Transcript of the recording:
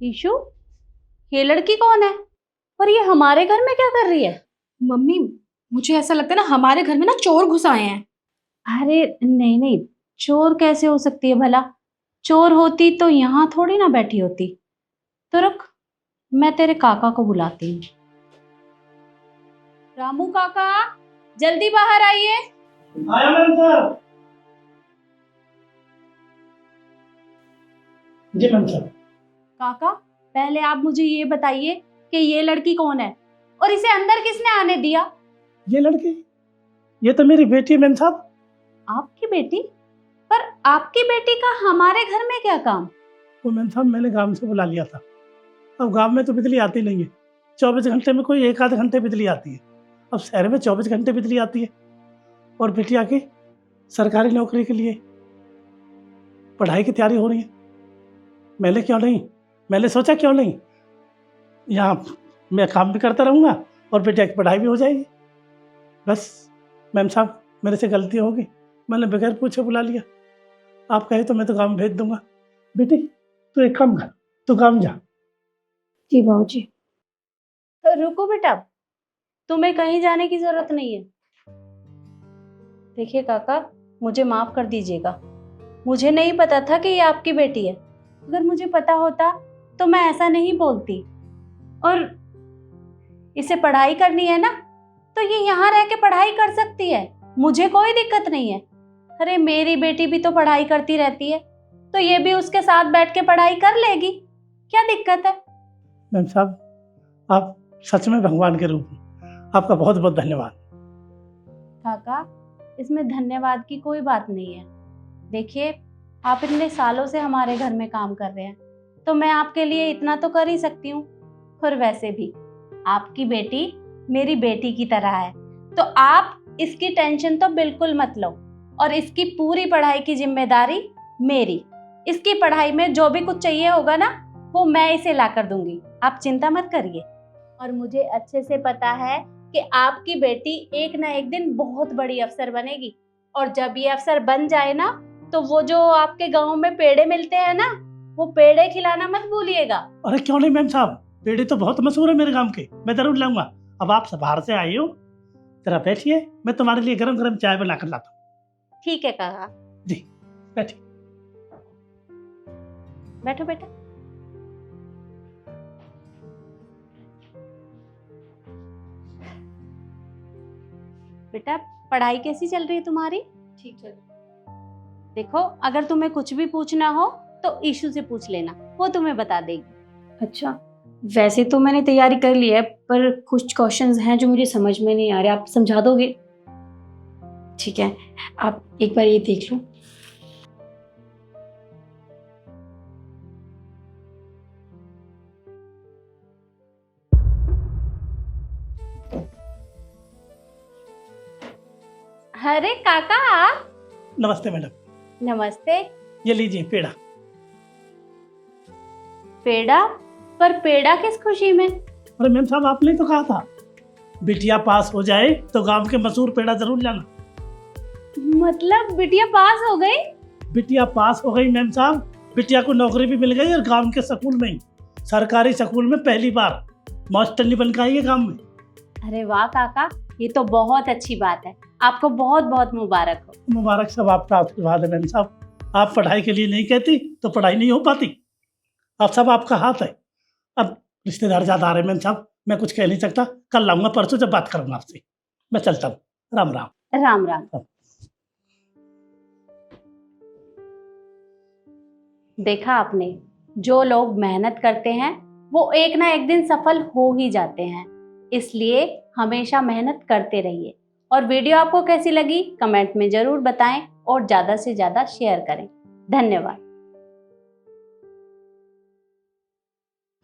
Issue, ये लड़की कौन है और ये हमारे घर में क्या कर रही है? मम्मी, मुझे ऐसा लगता है ना हमारे घर में ना चोर घुस आए हैं। अरे नहीं नहीं, चोर कैसे हो सकती है भला? चोर होती तो यहाँ थोड़ी ना बैठी होती। तो रुक, मैं तेरे काका को बुलाती हूँ। रामू काका, जल्दी बाहर आइए। आया मैम साहब। जी मैम साहब। काका, पहले आप मुझे ये बताइए कि ये लड़की कौन है और इसे अंदर किसने आने दिया? ये लड़की, ये तो मेरी बेटी है मैम साहब। आपकी बेटी? पर आपकी बेटी का हमारे घर में क्या काम? वो मैम साहब मैंने गांव से बुला लिया था। अब गांव में तो बिजली आती नहीं है, 24 घंटे में कोई एक आध घंटे बिजली आती है। अब शहर में 24 घंटे बिजली आती है। और बेटिया की सरकारी नौकरी के लिए पढ़ाई की तैयारी हो रही है। मैंने सोचा क्यों नहीं, यहाँ मैं काम भी करता रहूँगा और बेटिया की पढ़ाई भी हो जाएगी। बस मैम साहब, मेरे से गलती होगी, मैंने बगैर पूछे बुला लिया। आप कहे तो मैं तो गाँव भेज दूंगा। बेटी तू एक काम कर, तू गाँव जा। जी बाबूजी। तो रुको बेटा, तुम्हें कहीं जाने की जरूरत नहीं है। देखिए काका, मुझे माफ कर दीजिएगा, मुझे नहीं पता था कि ये आपकी बेटी है। अगर मुझे पता होता तो मैं ऐसा नहीं बोलती। और इसे पढ़ाई करनी है ना, तो ये यहाँ रह के पढ़ाई कर सकती है, मुझे कोई दिक्कत नहीं है। अरे मेरी बेटी भी तो पढ़ाई करती रहती है, तो ये भी उसके साथ बैठ के पढ़ाई कर लेगी, क्या दिक्कत है? मैम साहब, आप सच में भगवान के रूप में, आपका बहुत बहुत धन्यवाद। काका, इसमें धन्यवाद की कोई बात नहीं है। देखिए, आप इतने सालों से हमारे घर में काम कर रहे हैं, तो मैं आपके लिए इतना तो कर ही सकती हूँ। और वैसे भी आपकी बेटी मेरी बेटी की तरह है, तो आप इसकी टेंशन तो बिल्कुल मत लो। और इसकी पूरी पढ़ाई की जिम्मेदारी मेरी। इसकी पढ़ाई में जो भी कुछ चाहिए होगा ना, वो मैं इसे ला कर दूंगी, आप चिंता मत करिए। और मुझे अच्छे से पता है कि आपकी बेटी एक ना एक दिन बहुत बड़ी अफसर बनेगी। और जब ये अफसर बन जाए ना, तो वो जो आपके गांव में पेड़े मिलते हैं ना, वो पेड़े खिलाना मत भूलिएगा। अरे क्यों नहीं मैम साहब, पेड़े तो बहुत मशहूर है मेरे गांव के, मैं जरूर लाऊंगा। अब आप बाहर से आई हो, जरा बैठिए, मैं तुम्हारे लिए गरम गरम चाय बना कर लाता हूँ। ठीक है काका, जी बैठिए। बैठो बेटा। बेटा, पढ़ाई कैसी चल रही है तुम्हारी? ठीक चल। देखो, अगर तुम्हें कुछ भी पूछना हो तो ईशु से पूछ लेना, वो तुम्हें बता देगी। अच्छा, वैसे तो मैंने तैयारी कर ली है, पर कुछ क्वेश्चंस हैं जो मुझे समझ में नहीं आ रहे, आप समझा दोगे? ठीक है, आप एक बार ये देख लो। अरे काका, नमस्ते मैडम। नमस्ते। ये लीजिए पेड़ा। पेड़ा? पर पेड़ा किस खुशी में? अरे मैम साहब, आपने तो कहा था बिटिया पास हो जाए तो गांव के मशहूर पेड़ा जरूर लाना। मतलब बिटिया पास हो गई? बिटिया पास हो गई मैम साहब, बिटिया को नौकरी भी मिल गई और गांव के स्कूल में ही, सरकारी स्कूल में पहली बार मास्टरनी बन के आई है गांव में। अरे वाह काका, ये तो बहुत अच्छी बात है, आपको बहुत बहुत मुबारक हो। मुबारक सब आपका आशीर्वाद है मैम साहब। आप पढ़ाई के लिए नहीं कहती तो पढ़ाई नहीं हो पाती। अब सब आपका हाथ है। अब रिश्तेदार ज्यादा आ रहे हैं मैम साहब, मैं कुछ कह नहीं सकता, कल लाऊंगा, परसों जब बात करूंगा आपसे। मैं चलता हूँ, राम राम। राम राम। देखा आपने, जो लोग मेहनत करते हैं वो एक ना एक दिन सफल हो ही जाते हैं, इसलिए हमेशा मेहनत करते रहिए। और वीडियो आपको कैसी लगी कमेंट में जरूर बताएं और ज़्यादा से ज़्यादा शेयर करें। धन्यवाद।